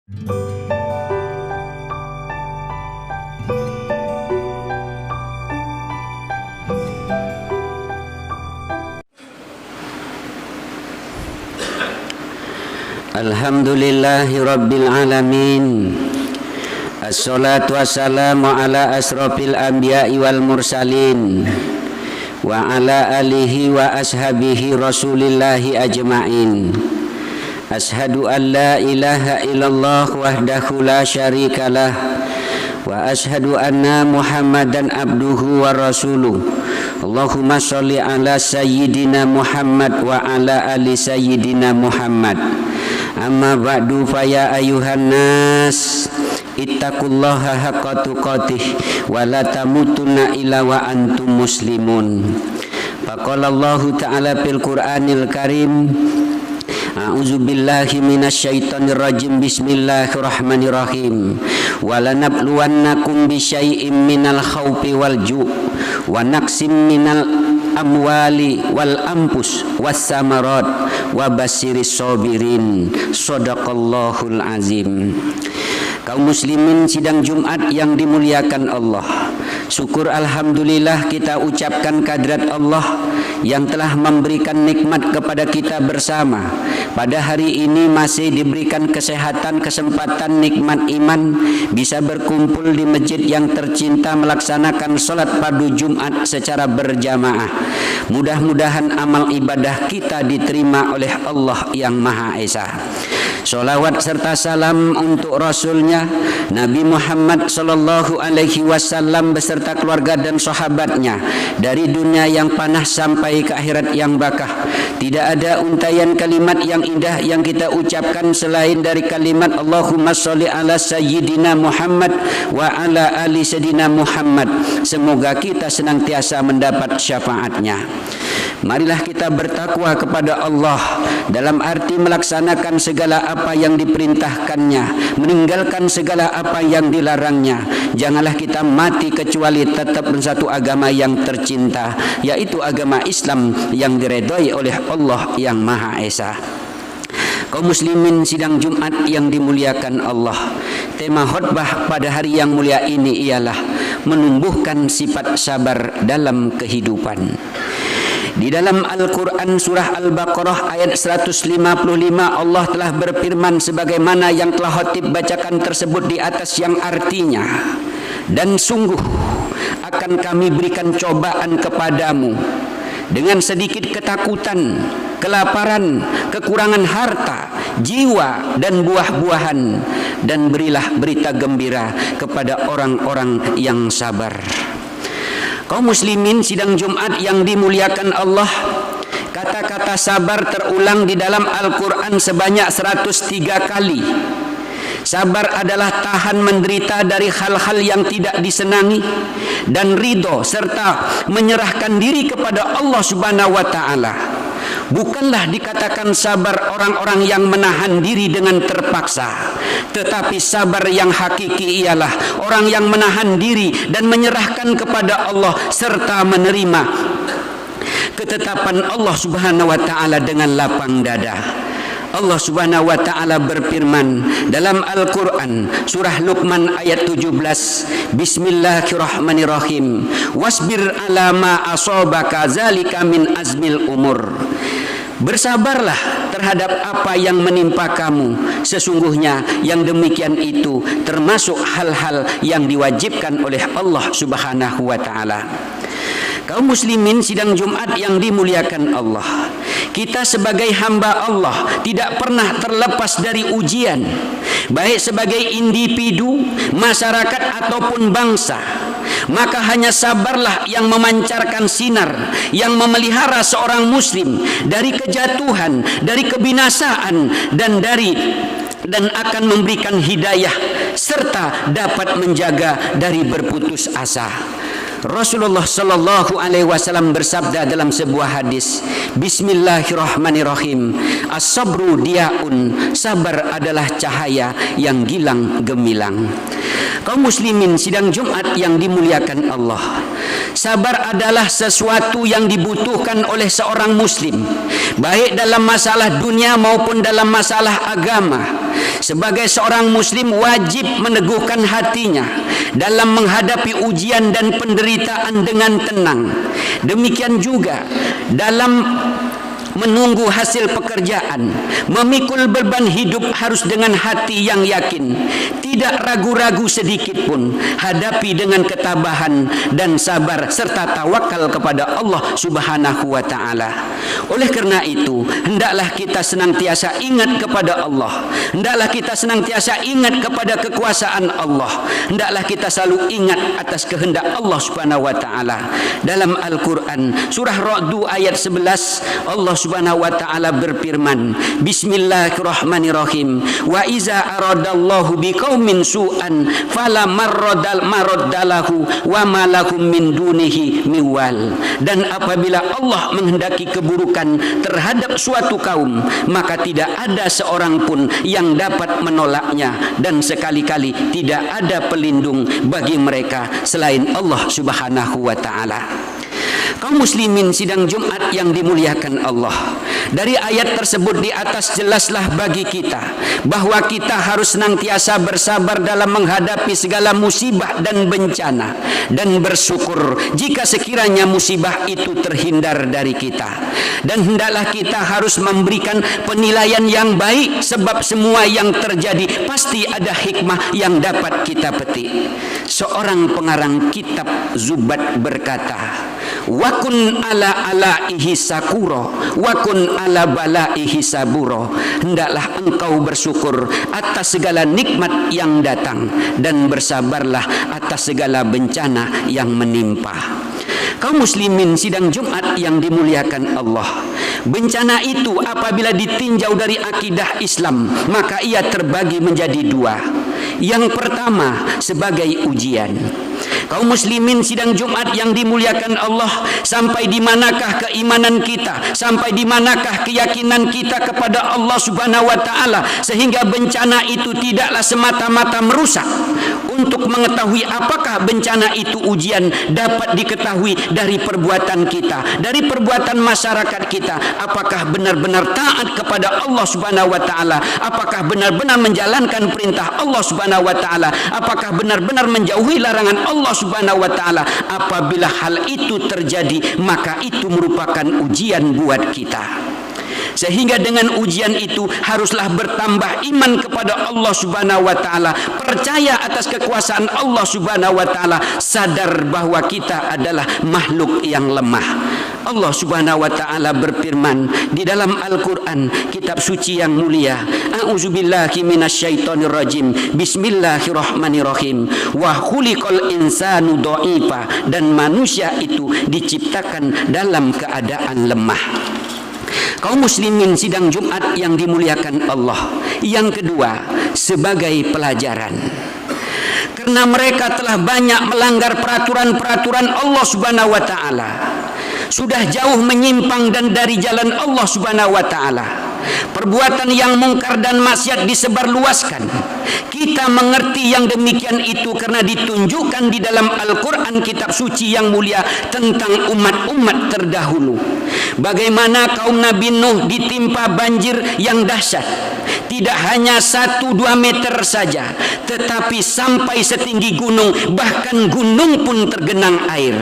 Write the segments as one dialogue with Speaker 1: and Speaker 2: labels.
Speaker 1: Alhamdulillahi Rabbil Alamin. Assalatu wassalamu ala asrofil anbiya'i wal mursalin wa ala alihi wa ashabihi rasulillahi ajma'in. Ashhadu an la ilaha illallah wahdahu la syarikalah wa ashhadu anna Muhammadan abduhu wa rasuluh. Allahumma sholli ala sayyidina Muhammad wa ala ali sayyidina Muhammad. Amma ba'du fa ya ayuhan nas ittaqullaha haqqa tuqatih wa la tamutunna illa wa antum muslimun. Faqala Allah ta'ala fil Qur'anil Karim, a'udzu billahi minasyaitonir rajim, bismillahirrahmanirrahim. Wa lanabluwannakum bisyai'im minal khaufi wal ju' wa naqsim minal amwali wal ampus was samarat wa basiris sabirin. Shadaqallahul azim. Kaum muslimin sidang Jumat yang dimuliakan Allah, syukur alhamdulillah kita ucapkan kehadirat Allah yang telah memberikan nikmat kepada kita bersama. Pada hari ini masih diberikan kesehatan, kesempatan, nikmat iman, bisa berkumpul di masjid yang tercinta melaksanakan sholat fardu Jumat secara berjamaah. Mudah-mudahan amal ibadah kita diterima oleh Allah yang Maha Esa. Sholawat serta salam untuk Rasulnya Nabi Muhammad sallallahu alaihi wasallam beserta keluarga dan sahabatnya dari dunia yang panas sampai ke akhirat yang bakah. Tidak ada untayan kalimat yang indah yang kita ucapkan selain dari kalimat Allahumma sholli ala sayyidina Muhammad wa ala ali sayyidina Muhammad. Semoga kita senantiasa mendapat syafaatnya. Marilah kita bertakwa kepada Allah dalam arti melaksanakan segala apa yang diperintahkannya, meninggalkan segala apa yang dilarangnya. Janganlah kita mati kecuali tetap bersatu agama yang tercinta, yaitu agama Islam yang diredai oleh Allah yang Maha Esa. Kaum muslimin sidang Jumat yang dimuliakan Allah, tema khutbah pada hari yang mulia ini ialah menumbuhkan sifat sabar dalam kehidupan. Di dalam Al-Quran surah Al-Baqarah ayat 155 Allah telah berfirman sebagaimana yang telah khatib bacakan tersebut di atas, yang artinya, dan sungguh akan kami berikan cobaan kepadamu dengan sedikit ketakutan, kelaparan, kekurangan harta, jiwa dan buah-buahan, dan berilah berita gembira kepada orang-orang yang sabar. Kaum muslimin sidang Jumat yang dimuliakan Allah, kata-kata sabar terulang di dalam Al-Quran sebanyak 103 kali. Sabar adalah tahan menderita dari hal-hal yang tidak disenangi dan ridho serta menyerahkan diri kepada Allah Subhanahu wa ta'ala. Bukanlah dikatakan sabar orang-orang yang menahan diri dengan terpaksa, tetapi sabar yang hakiki ialah orang yang menahan diri dan menyerahkan kepada Allah serta menerima ketetapan Allah Subhanahu wa ta'ala dengan lapang dada. Allah Subhanahu wa ta'ala berfirman dalam Al-Quran surah Luqman ayat 17, bismillahirrahmanirrahim, wasbir ala ma asobaka zalika min azmil umur. Bersabarlah terhadap apa yang menimpa kamu, sesungguhnya yang demikian itu termasuk hal-hal yang diwajibkan oleh Allah Subhanahu wa ta'ala. Kaum muslimin sidang Jumat yang dimuliakan Allah, kita sebagai hamba Allah tidak pernah terlepas dari ujian, baik sebagai individu, masyarakat ataupun bangsa. Maka hanya sabarlah yang memancarkan sinar, yang memelihara seorang muslim dari kejatuhan, dari kebinasaan, dan akan memberikan hidayah serta dapat menjaga dari berputus asa. Rasulullah sallallahu alaihi wasallam bersabda dalam sebuah hadis, bismillahirrahmanirrahim, as-sabru diaun, sabar adalah cahaya yang gilang gemilang. Kaum muslimin sidang Jumat yang dimuliakan Allah, Sabar adalah sesuatu yang dibutuhkan oleh seorang muslim, baik dalam masalah dunia maupun dalam masalah agama. Sebagai seorang muslim wajib meneguhkan hatinya dalam menghadapi ujian dan penderitaan dengan tenang. Demikian juga dalam menunggu hasil pekerjaan, memikul beban hidup harus dengan hati yang yakin, tidak ragu-ragu sedikit pun, hadapi dengan ketabahan dan sabar serta tawakal kepada Allah Subhanahu wa taala. Oleh kerana itu, hendaklah kita senantiasa ingat kepada Allah, hendaklah kita senantiasa ingat kepada kekuasaan Allah, hendaklah kita selalu ingat atas kehendak Allah Subhanahu wa taala. Dalam Al-Quran surah Ra'd ayat 11, Allah Subhanahu wa taala berfirman, Bismillahirrahmanirrahim, wa iza aradallahu biqaumin su'an fala maraddalahu wa ma lahum min dunihi miwal. Dan apabila Allah menghendaki keburukan terhadap suatu kaum, maka tidak ada seorang pun yang dapat menolaknya, dan sekali-kali tidak ada pelindung bagi mereka selain Allah Subhanahu wa taala. Kaum muslimin sidang Jumat yang dimuliakan Allah, dari ayat tersebut di atas jelaslah bagi kita bahwa kita harus senantiasa bersabar dalam menghadapi segala musibah dan bencana, dan bersyukur jika sekiranya musibah itu terhindar dari kita. Dan hendaklah kita harus memberikan penilaian yang baik, sebab semua yang terjadi pasti ada hikmah yang dapat kita petik. Seorang pengarang kitab Zubat berkata, Wakun ala alaihi sakuro, wakun ala balaihi saburo. Hendaklah engkau bersyukur atas segala nikmat yang datang, dan bersabarlah atas segala bencana yang menimpa. Kaum muslimin sidang Jumat yang dimuliakan Allah, bencana itu apabila ditinjau dari akidah Islam, maka ia terbagi menjadi dua. Yang pertama sebagai ujian. Kaum muslimin sidang Jumat yang dimuliakan Allah, sampai di manakah keimanan kita, sampai di manakah keyakinan kita kepada Allah Subhanahu wa taala, sehingga bencana itu tidaklah semata-mata merusak. Untuk mengetahui apakah bencana itu ujian, dapat diketahui dari perbuatan kita, dari perbuatan masyarakat kita. Apakah benar-benar taat kepada Allah Subhanahu wa taala? Apakah benar-benar menjalankan perintah Allah Subhanahu wa taala? Apakah benar-benar menjauhi larangan Allah Subhanahu wa taala? Apabila hal itu terjadi, maka itu merupakan ujian buat kita. Sehingga dengan ujian itu haruslah bertambah iman kepada Allah Subhanahu wa taala, percaya atas kekuasaan Allah Subhanahu wa taala, sadar bahwa kita adalah makhluk yang lemah. Allah Subhanahu wa taala berfirman di dalam Al-Qur'an, kitab suci yang mulia, A'udzubillahi minasyaitonir rajim. Bismillahirrahmanirrahim. Wa khuliqal insanu dha'ifa, dan manusia itu diciptakan dalam keadaan lemah. Kaum muslimin sidang Jumat yang dimuliakan Allah, yang kedua sebagai pelajaran. Karena mereka telah banyak melanggar peraturan-peraturan Allah Subhanahu wa taala, sudah jauh menyimpang dan dari jalan Allah Subhanahu wa taala. Perbuatan yang mungkar dan maksiat disebarluaskan. Kita mengerti yang demikian itu karena ditunjukkan di dalam Al-Quran, kitab suci yang mulia, tentang umat-umat terdahulu. Bagaimana kaum Nabi Nuh ditimpa banjir yang dahsyat, tidak hanya 1-2 meter saja, tetapi sampai setinggi gunung, bahkan gunung pun tergenang air.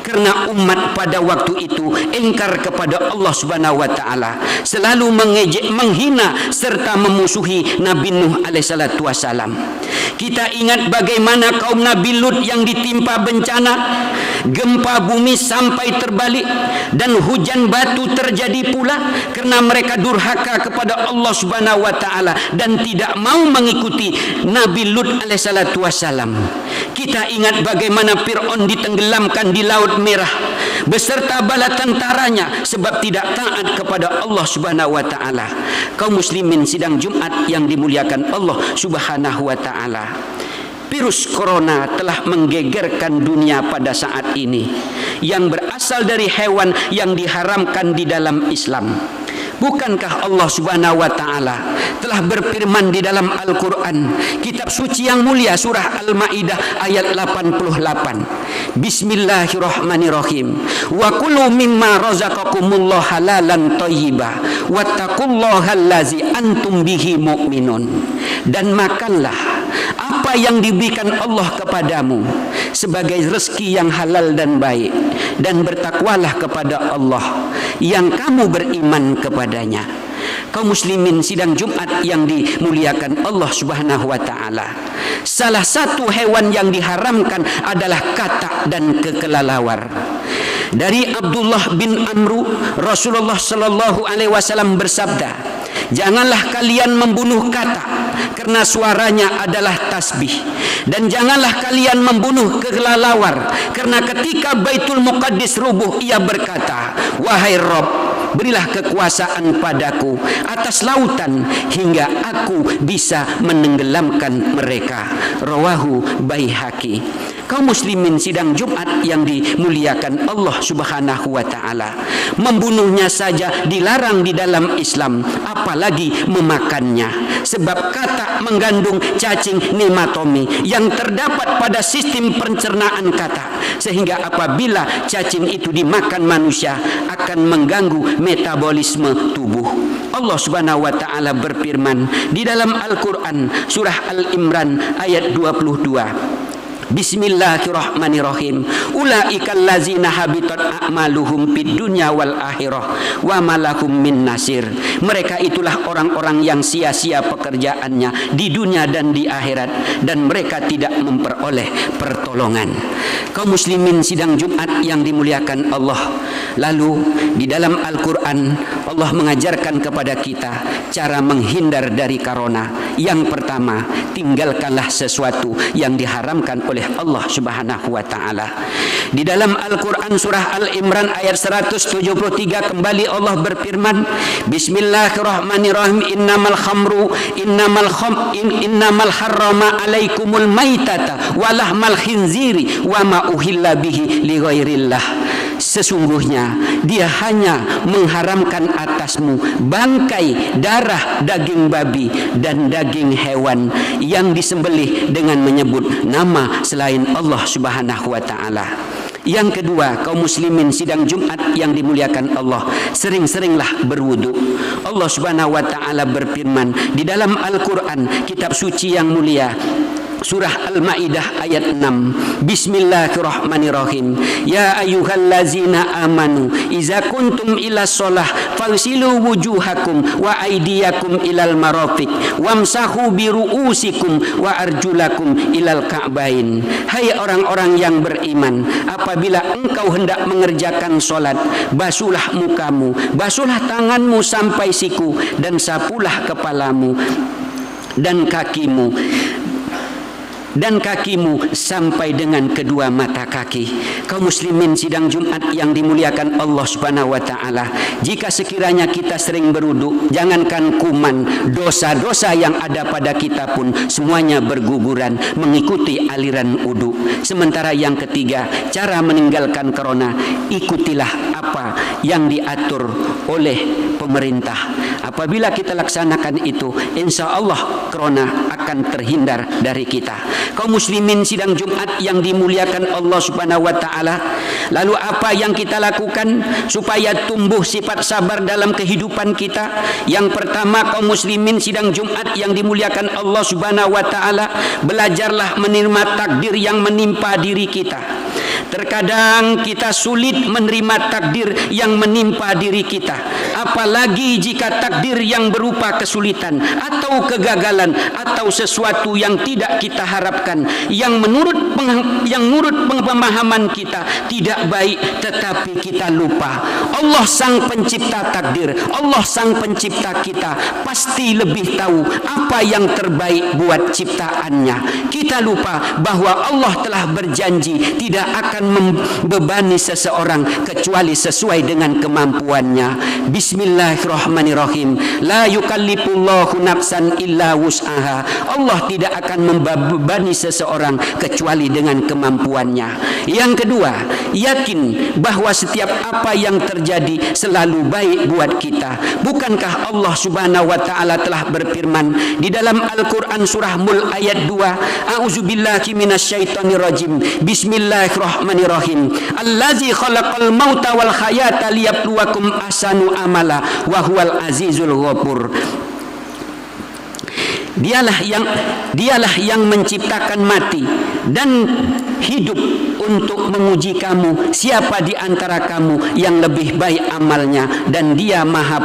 Speaker 1: Karena umat pada waktu itu ingkar kepada Allah Subhanahu wa taala, selalu mengejek, menghina serta memusuhi Nabi Nuh alaihissalatu wassalam. Kita ingat bagaimana kaum Nabi Lut yang ditimpa bencana, gempa bumi sampai terbalik, dan hujan batu terjadi pula karena mereka durhaka kepada Allah Subhanahu wa taala dan tidak mau mengikuti Nabi Lut alaihissalatu wassalam. Kita ingat bagaimana Fir'aun ditenggelamkan di Laut Merah beserta bala tentaranya sebab tidak taat kepada Allah Subhanahu wa taala. Kaum muslimin sidang Jumat yang dimuliakan Allah Subhanahu wa taala, virus corona telah menggegerkan dunia pada saat ini, yang berasal dari hewan yang diharamkan di dalam Islam. Bukankah Allah Subhanahu wa taala telah berfirman di dalam Al-Qur'an, kitab suci yang mulia, surah Al-Maidah ayat 88. Bismillahirrahmanirrahim. Wa kulu mimma razaqakumullah halalan thayyiba wattaqullaha allazi antum bihi mu'minun. Dan makanlah apa yang diberikan Allah kepadamu sebagai rezeki yang halal dan baik, dan bertakwalah kepada Allah yang kamu beriman kepadanya. Kaum muslimin sidang Jumat yang dimuliakan Allah Subhanahu wa taala, salah satu hewan yang diharamkan adalah katak dan kekelelawar. Dari Abdullah bin Amru, Rasulullah sallallahu alaihi wasallam bersabda, janganlah kalian membunuh katak karena suaranya adalah tasbih, dan janganlah kalian membunuh kelelawar karena ketika Baitul Muqaddis rubuh ia berkata, wahai Rabb, berilah kekuasaan padaku atas lautan hingga aku bisa menenggelamkan mereka. Rawahu Baihaqi. Kaum muslimin sidang Jumat yang dimuliakan Allah Subhanahu wa taala, membunuhnya saja dilarang di dalam Islam, apalagi memakannya. Sebab katak mengandung cacing nematomi yang terdapat pada sistem pencernaan katak, sehingga apabila cacing itu dimakan manusia akan mengganggu metabolisme tubuh. Allah Subhanahu wa taala berfirman di dalam Al-Qur'an surah Al-Imran ayat 22. Bismillahirrahmanirrahim. Ulaikal ladzina habitat a'maluhum fid dunya wal akhirah wa malahum min nasir. Mereka itulah orang-orang yang sia-sia pekerjaannya di dunia dan di akhirat, dan mereka tidak memperoleh pertolongan. Kaum muslimin sidang Jumat yang dimuliakan Allah, lalu di dalam Al-Qur'an Allah mengajarkan kepada kita cara menghindar dari corona. Yang pertama, tinggalkanlah sesuatu yang diharamkan oleh Allah Subhanahu wa taala. Di dalam Al-Qur'an surah Al-Imran ayat 173 kembali Allah berfirman, Bismillahirrahmanirrahim. Innamal harrama alaikumul maitata wa lahmal khinziri wa ma uhilla bihi li ghairillah. Sesungguhnya dia hanya mengharamkan atasmu bangkai, darah, daging babi dan daging hewan yang disembelih dengan menyebut nama selain Allah Subhanahu wa taala. Yang kedua, kaum muslimin sidang Jumat yang dimuliakan Allah, sering-seringlah berwudu. Allah Subhanahu wa taala berfirman di dalam Al-Qur'an, kitab suci yang mulia, surah Al-Maidah ayat 6. Bismillahirrahmanirrahim. Ya ayyuhallazina amanu iza kuntum ila shalah fagsilu wujuhakum wa aydiyakum ilal marafiq wamsahu bi ru'usikum wa arjulakum ilal ka'bain. Hai orang-orang yang beriman, apabila engkau hendak mengerjakan salat, basuhlah mukamu, basuhlah tanganmu sampai siku, dan sapulah kepalamu dan kakimu sampai dengan kedua mata kaki. Kaum muslimin sidang Jumat yang dimuliakan Allah Subhanahu wa taala, jika sekiranya kita sering berwudu, jangankan kuman, dosa-dosa yang ada pada kita pun semuanya berguguran mengikuti aliran wudu. Sementara yang ketiga, cara meninggalkan corona, ikutilah apa yang diatur oleh pemerintah. Apabila kita laksanakan itu, insya Allah corona akan terhindar dari kita. Kaum muslimin sidang Jumat yang dimuliakan Allah Subhanahu wa taala, lalu apa yang kita lakukan supaya tumbuh sifat sabar dalam kehidupan kita? Yang pertama, kaum muslimin sidang Jumat yang dimuliakan Allah Subhanahu wa taala, belajarlah menerima takdir yang menimpa diri kita. Terkadang kita sulit menerima takdir yang menimpa diri kita, apalagi jika takdir yang berupa kesulitan atau kegagalan atau sesuatu yang tidak kita harapkan, yang menurut pemahaman kita tidak baik, tetapi kita lupa Allah sang pencipta takdir, Allah sang pencipta kita pasti lebih tahu apa yang terbaik buat ciptaannya. Kita lupa bahwa Allah telah berjanji tidak akan membebani seseorang kecuali sesuai dengan kemampuannya. Bismillahirrahmanirrahim. La yukallifullahu nafsan illa wus'aha. Allah tidak akan membebani seseorang kecuali dengan kemampuannya. Yang kedua, yakin bahwa setiap apa yang terjadi selalu baik buat kita. Bukankah Allah Subhanahu wa taala telah berfirman di dalam Al-Qur'an surah Mul ayat 2, A'udzubillahi minasyaitonirrajim. Bismillahirrahmanirrahim. Allazi khalaqal mauta wal hayata liyabluwakum ahsanu amala wa huwal azizul ghafur. Dialah yang menciptakan mati dan hidup untuk menguji kamu siapa di antara kamu yang lebih baik amalnya, dan Dia maha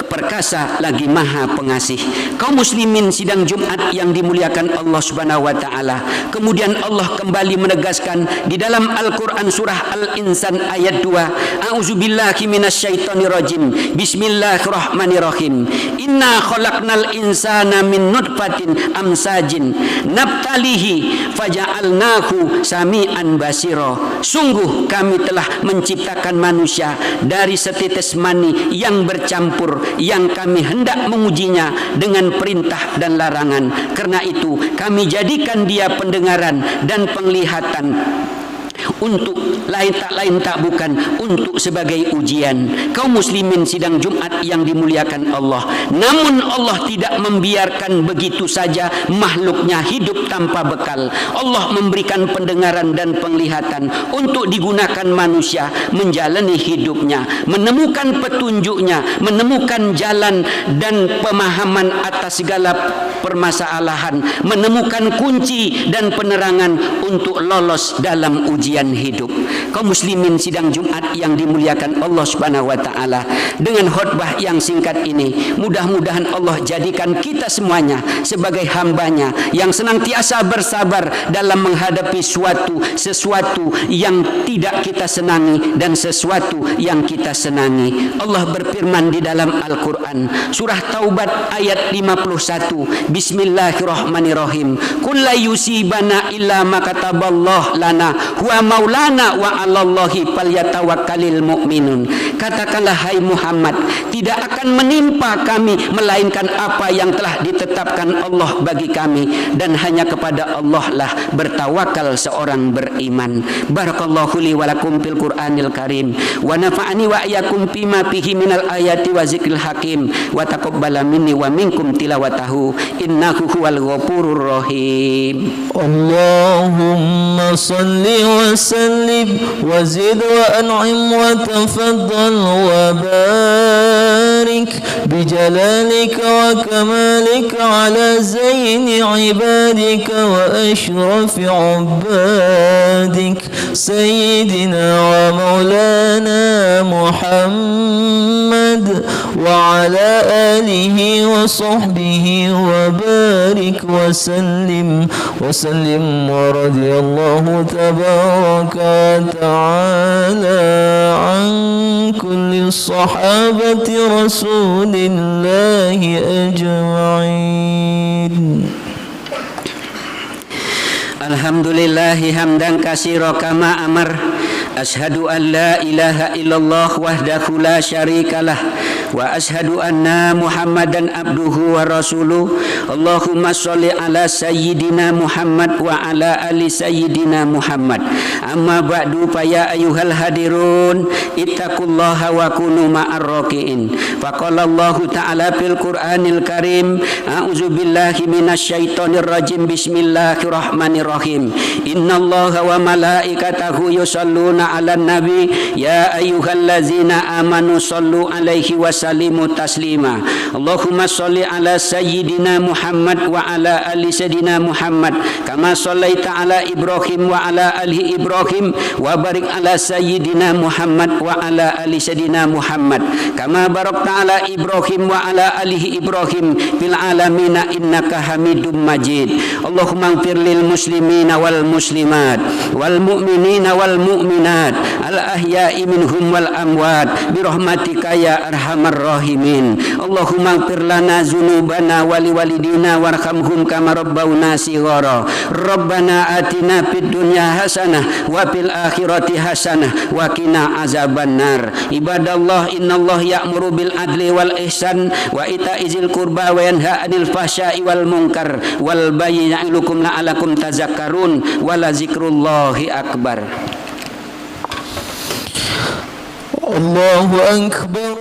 Speaker 1: perkasa lagi maha pengasih. Kaum muslimin sidang Jumat yang dimuliakan Allah Subhanahu wa taala. Kemudian Allah kembali menegaskan di dalam Al-Qur'an surah Al-Insan ayat 2, A'udzubillahi minasyaitonirrajim. Bismillahirrahmanirrahim. Inna khalaqnal insana min nutfatin amsajin nabtalihi faja'alnahu sami'an basira. Sungguh kami telah menciptakan manusia dari setetes mani yang bercampur, yang kami hendak mengujinya dengan perintah dan larangan. Karena itu kami jadikan dia pendengaran dan penglihatan untuk lain tak bukan untuk sebagai ujian. Kaum muslimin sidang Jumat yang dimuliakan Allah. Namun Allah tidak membiarkan begitu saja makhluknya hidup tanpa bekal. Allah memberikan pendengaran dan penglihatan untuk digunakan manusia menjalani hidupnya, menemukan petunjuknya, menemukan jalan dan pemahaman atas segala permasalahan, menemukan kunci dan penerangan untuk lolos dalam ujian hidup. Kaum muslimin sidang Jumat yang dimuliakan Allah Subhanahu wa taala, dengan khutbah yang singkat ini mudah-mudahan Allah jadikan kita semuanya sebagai hambanya yang senantiasa bersabar dalam menghadapi sesuatu yang tidak kita senangi dan sesuatu yang kita senangi. Allah berfirman di dalam Al-Qur'an surah Taubat ayat 51, Bismillahirrahmanirrahim. Qul la yusibana illa ma kataballahu lana huwa maulana wa 'alallahi falyatawakkalul mu'minun. Katakanlah hai Muhammad, tidak akan menimpa kami melainkan apa yang telah ditetapkan Allah bagi kami, dan hanya kepada Allah lah bertawakal seorang beriman. Barakallahu li wa lakum fil Qur'anil Karim wa nafa'ani wa iyyakum bima fihi minal ayati wa zikril hakim wa taqabbala minni wa minkum tilawatahu innahu huwal ghafurur rahim.
Speaker 2: Allahumma salli wa sallim wa zid wa an'im wa tafaddal wa barik bijalalika wa kamalika ala zayni ibadika wa ashrafi ubadik sayyidina wa maulana Muhammad wa ala alihi wa sahbihi wa barik wa sallim wa radiyallahu tabaraka wa ta'ala an kulli sahabati rasulillahi ajma'in.
Speaker 1: Alhamdulillahi hamdan katsira kama amar. Ashhadu an la ilaha illallah wahdahu la syarikalah wa ashhadu anna Muhammadan abduhu wa rasuluh. Allahumma sholli ala sayyidina Muhammad wa ala ali sayyidina Muhammad. Amma ba'du fa ya ayyuhal hadirun ittaqullaha wa kunu ma'ar rakiin. Faqala Allah ta'ala fil Qur'anil Karim, a'udzu billahi minasyaitonir rajim. Bismillahirrahmanirrahim. Innallaha wa malaikatahu yusholluna 'alan nabi ya ayyuhallazina amanu shollu 'alaihi wa sallimu taslima. Allahumma sholli ala sayyidina Muhammad wa ala ali sayyidina Muhammad kama shallaita ala Ibrahim wa ala ali Ibrahim wa barik ala sayyidina Muhammad wa ala ali sayyidina Muhammad kama barakta ala Ibrahim wa ala ali Ibrahim fil alamin innaka Hamidum Majid. Allahumma ighfir lil muslimina wal muslimat wal mu'minina wal mu'minat al ahya'i minhum wal amwat bi rahmatika ya arhamar arhamar rahimin. Allahumma ighfir lana dzunubana wa liwalidina warhamhum kama rabbawna shighara. Rabbana atina fid dunya hasanah wa fil akhirati hasanah wa qina azabannar. Ibadallah, innallaha ya'muru bil adli wal ihsan wa ita'izil qurba wa yanha 'anil fahsya'i wal munkar wal bagyi ya'idukum la'alakum tazakkarun wa la zikrullahi akbar.
Speaker 2: Allahu akbar.